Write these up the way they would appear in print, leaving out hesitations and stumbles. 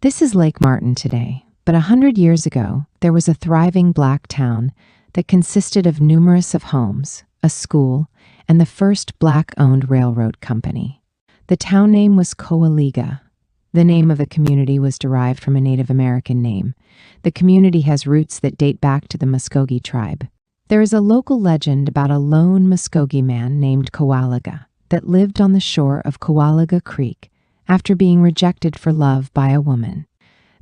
This is Lakemartin today, but 100 years ago, there was a thriving black town that consisted of numerous of homes, a school, and the first black-owned railroad company. The town name was Kowaliga. The name of the community was derived from a Native American name. The community has roots that date back to the Muskogee tribe. There is a local legend about a lone Muskogee man named Kowaliga that lived on the shore of Kowaliga Creek after being rejected for love by a woman.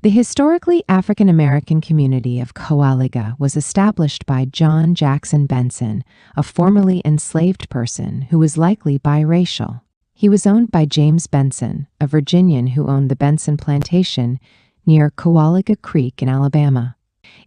The historically African American community of Kowaliga was established by Johnbenson, a formerly enslaved person who was likely biracial. He was owned by James Benson, a Virginian who owned the Benson Plantation near Kowaliga Creek in Alabama.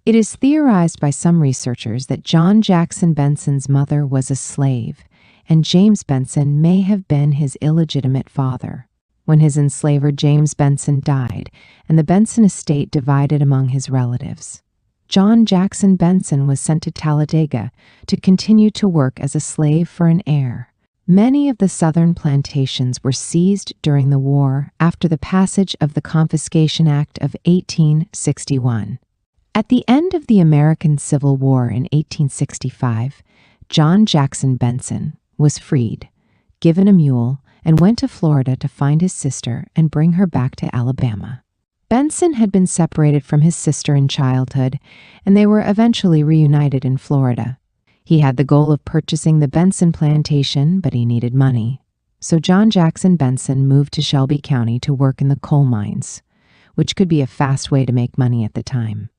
It is theorized by some researchers that Johnbenson's mother was a slave, and James Benson may have been his illegitimate father. When his enslaver James Benson died, and the Benson estate divided among his relatives, Johnbenson was sent to Talladega to continue to work as a slave for an heir. Many of the southern plantations were seized during the war after the passage of the Confiscation Act of 1861. At the end of the American Civil War in 1865, Johnbenson was freed, given a mule, and went to Florida to find his sister and bring her back to Alabama. Benson had been separated from his sister in childhood, and they were eventually reunited in Florida. He had the goal of purchasing the Benson plantation, but he needed money. So Johnbenson moved to Shelby County to work in the coal mines, which could be a fast way to make money at the time.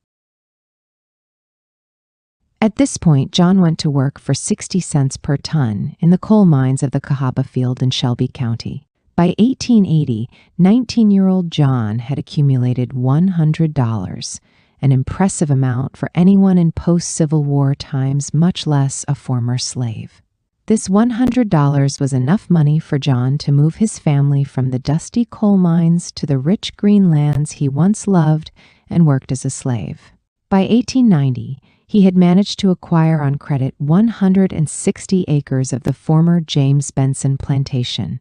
At this point, John went to work for 60 cents per ton in the coal mines of the Cahaba Field in Shelby County. By 1880, 19-year-old John had accumulated $100, an impressive amount for anyone in post-Civil War times, much less a former slave. This $100 was enough money for John to move his family from the dusty coal mines to the rich green lands he once loved and worked as a slave. By 1890, he had managed to acquire on credit 160 acres of the former James Benson plantation.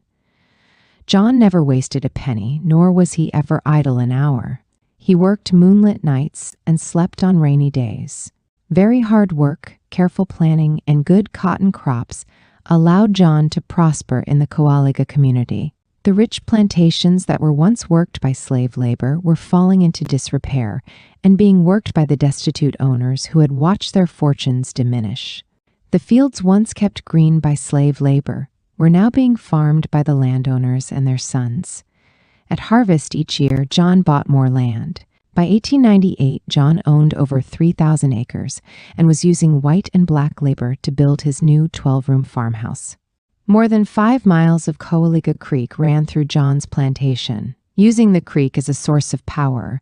John never wasted a penny, nor was he ever idle an hour. He worked moonlit nights and slept on rainy days. Very hard work, careful planning, and good cotton crops allowed John to prosper in the Kowaliga community. The rich plantations that were once worked by slave labor were falling into disrepair and being worked by the destitute owners who had watched their fortunes diminish. The fields once kept green by slave labor were now being farmed by the landowners and their sons. At harvest each year, John bought more land. By 1898, John owned over 3,000 acres and was using white and black labor to build his new 12-room farmhouse. More than 5 miles of Kowaliga Creek ran through John's plantation. Using the creek as a source of power,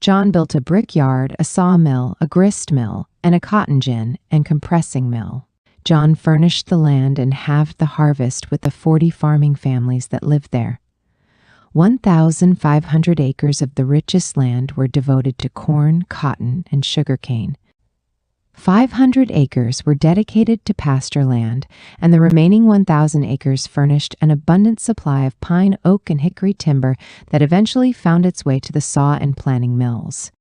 John built a brickyard, a sawmill, a grist mill, and a cotton gin and compressing mill. John furnished the land and halved the harvest with the 40 farming families that lived there. 1,500 acres of the richest land were devoted to corn, cotton, and sugarcane. 500 acres were dedicated to pasture land, and the remaining 1,000 acres furnished an abundant supply of pine, oak, and hickory timber that eventually found its way to the saw and planing mills.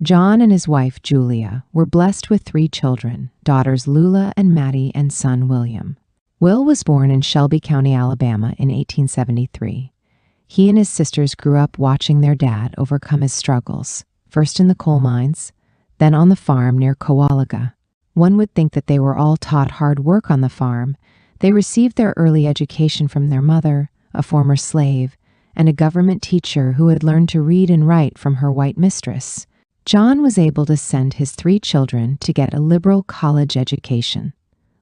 John and his wife, Julia, were blessed with 3 children, daughters Lula and Maddie and son William. Will was born in Shelby County, Alabama in 1873. He and his sisters grew up watching their dad overcome his struggles, first in the coal mines, then on the farm near Kowaliga. One would think that they were all taught hard work on the farm. They received their early education from their mother, a former slave, and a government teacher who had learned to read and write from her white mistress. John was able to send his 3 children to get a liberal college education.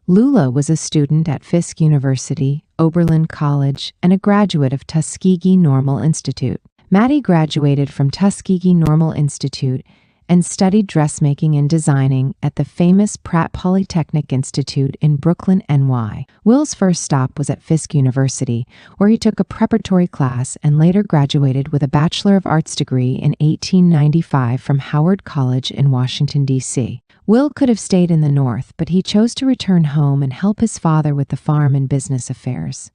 Lula was a student at Fisk University, Oberlin College, and a graduate of Tuskegee Normal Institute. Maddie graduated from Tuskegee Normal Institute and studied dressmaking and designing at the famous Pratt Polytechnic Institute in Brooklyn, NY. Will's first stop was at Fisk University, where he took a preparatory class and later graduated with a Bachelor of Arts degree in 1895 from Howard College in Washington, D.C. Will could have stayed in the North, but he chose to return home and help his father with the farm and business affairs.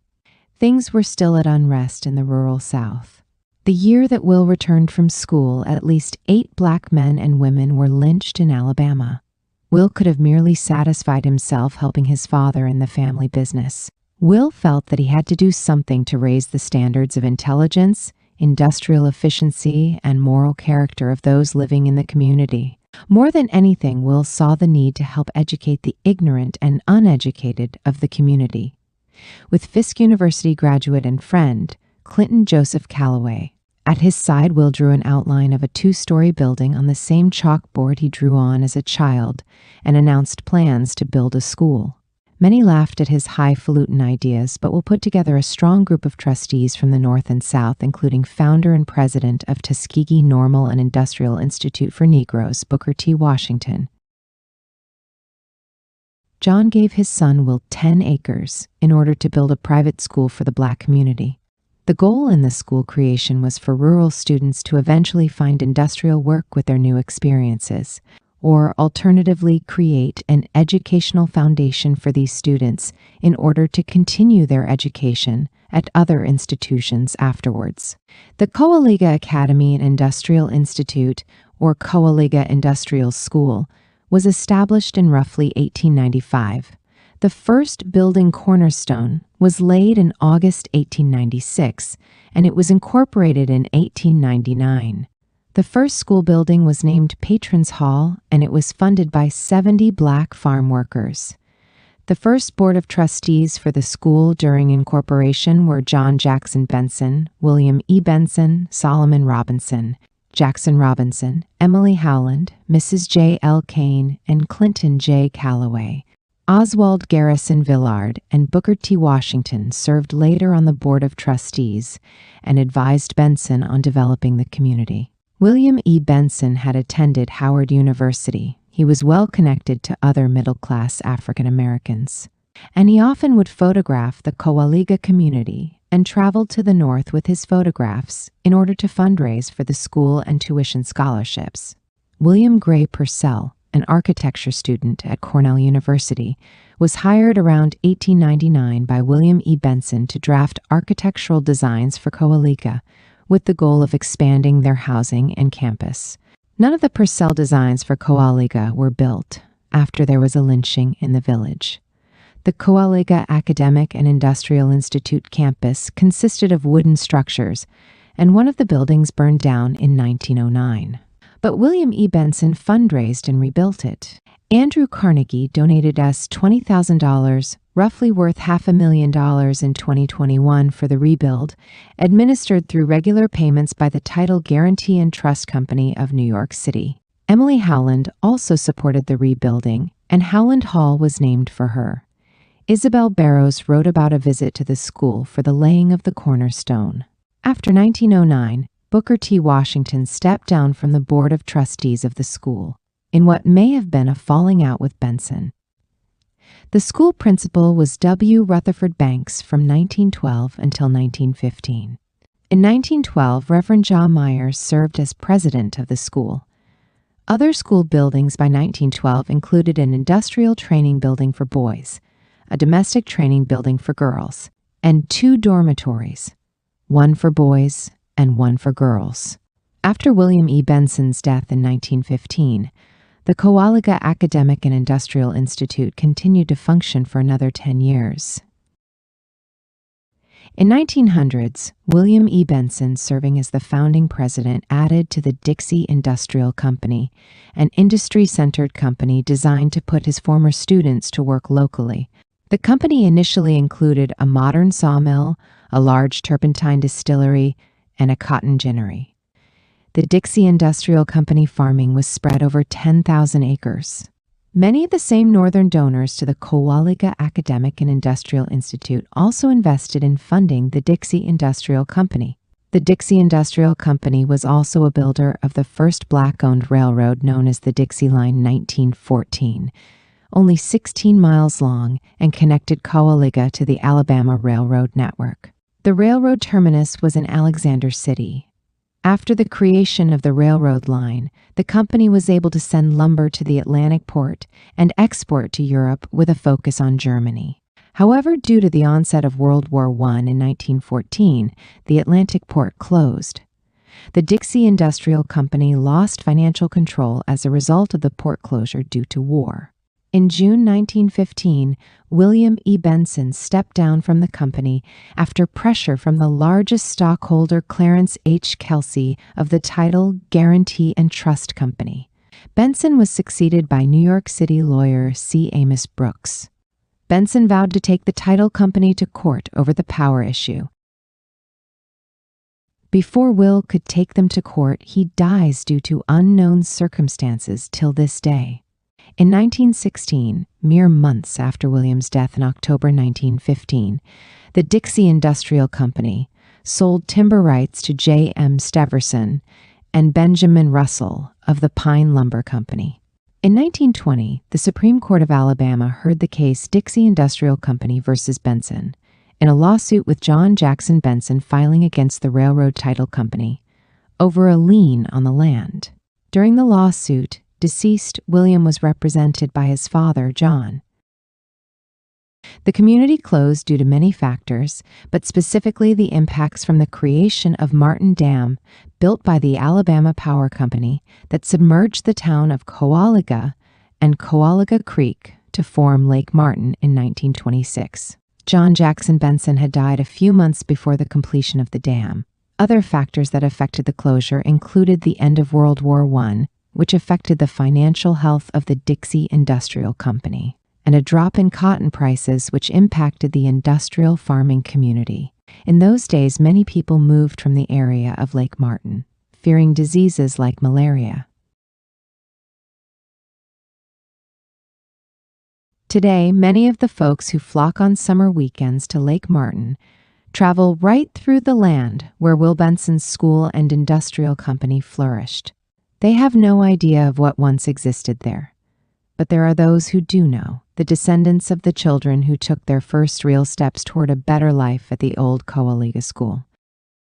Things were still at unrest in the rural South. The year that Will returned from school, at least 8 black men and women were lynched in Alabama. Will could have merely satisfied himself helping his father in the family business. Will felt that he had to do something to raise the standards of intelligence, industrial efficiency, and moral character of those living in the community. More than anything, Will saw the need to help educate the ignorant and uneducated of the community. With Fisk University graduate and friend, Clinton Joseph Calloway, at his side, Will drew an outline of a 2-story building on the same chalkboard he drew on as a child and announced plans to build a school. Many laughed at his highfalutin ideas, but Will put together a strong group of trustees from the North and South, including founder and president of Tuskegee Normal and Industrial Institute for Negroes, Booker T. Washington. John gave his son Will 10 acres in order to build a private school for the black community. The goal in the school creation was for rural students to eventually find industrial work with their new experiences, or alternatively create an educational foundation for these students in order to continue their education at other institutions afterwards. The Kowaliga Academy and Industrial Institute, or Kowaliga Industrial School, was established in roughly 1895. The first building cornerstone was laid in August 1896, and it was incorporated in 1899. The first school building was named Patrons Hall, and it was funded by 70 black farm workers. The first board of trustees for the school during incorporation were John Jackson Benson, William E. Benson, Solomon Robinson, Jackson Robinson, Emily Howland, Mrs. J. L. Kane, and Clinton J. Calloway. Oswald Garrison Villard and Booker T. Washington served later on the board of trustees and advised Benson on developing the community. William E. Benson had attended Howard University. He was well connected to other middle-class African Americans, and he often would photograph the Kowaliga community and traveled to the North with his photographs in order to fundraise for the school and tuition scholarships. William Gray Purcell, an architecture student at Cornell University, was hired around 1899 by William E. Benson to draft architectural designs for Kowaliga, with the goal of expanding their housing and campus. None of the Purcell designs for Kowaliga were built after there was a lynching in the village. The Kowaliga Academic and Industrial Institute campus consisted of wooden structures, and one of the buildings burned down in 1909. But William E. Benson fundraised and rebuilt it. Andrew Carnegie donated us $20,000, roughly worth $500,000 in 2021 for the rebuild, administered through regular payments by the Title Guarantee and Trust Company of New York City. Emily Howland also supported the rebuilding, and Howland Hall was named for her. Isabel Barrows wrote about a visit to the school for the laying of the cornerstone. After 1909, Booker T. Washington stepped down from the board of trustees of the school, in what may have been a falling out with Benson. The school principal was W. Rutherford Banks from 1912 until 1915. In 1912, Reverend John Myers served as president of the school. Other school buildings by 1912 included an industrial training building for boys, a domestic training building for girls, and 2 dormitories, one for boys and one for girls. After William E. Benson's death in 1915, the Kowaliga Academic and Industrial Institute continued to function for another 10 years. In 1900s, William E. Benson, serving as the founding president, added to the Dixie Industrial Company, an industry-centered company designed to put his former students to work locally. The company initially included a modern sawmill, a large turpentine distillery, and a cotton ginnery. The Dixie Industrial Company farming was spread over 10,000 acres. Many of the same northern donors to the Kowaliga Academic and Industrial Institute also invested in funding the Dixie Industrial Company. The Dixie Industrial Company was also a builder of the first black-owned railroad known as the Dixie Line 1914, only 16 miles long and connected Kowaliga to the Alabama Railroad network. The railroad terminus was in Alexander City. After the creation of the railroad line, the company was able to send lumber to the Atlantic port and export to Europe with a focus on Germany. However, due to the onset of World War I in 1914, the Atlantic port closed. The Dixie Industrial Company lost financial control as a result of the port closure due to war. In June 1915, William E. Benson stepped down from the company after pressure from the largest stockholder, Clarence H. Kelsey, of the Title, Guarantee, and Trust Company. Benson was succeeded by New York City lawyer C. Amos Brooks. Benson vowed to take the title company to court over the power issue. Before Will could take them to court, he dies due to unknown circumstances till this day. In 1916, mere months after William's death in October 1915, the Dixie Industrial Company sold timber rights to J. M. Steverson and Benjamin Russell of the Pine Lumber Company. In 1920, the Supreme Court of Alabama heard the case Dixie Industrial Company versus Benson in a lawsuit with John Jackson Benson filing against the Railroad Title Company over a lien on the land. During the lawsuit, deceased William was represented by his father, John. The community closed due to many factors, but specifically the impacts from the creation of Martin Dam, built by the Alabama Power Company, that submerged the town of Kowaliga and Kowaliga Creek to form Lake Martin in 1926. John Jackson Benson had died a few months before the completion of the dam. Other factors that affected the closure included the end of World War I, which affected the financial health of the Dixie Industrial Company, and a drop in cotton prices which impacted the industrial farming community. In those days, many people moved from the area of Lake Martin, fearing diseases like malaria. Today, many of the folks who flock on summer weekends to Lake Martin travel right through the land where Will Benson's school and industrial company flourished. They have no idea of what once existed there. But there are those who do know, the descendants of the children who took their first real steps toward a better life at the old Kowaliga school.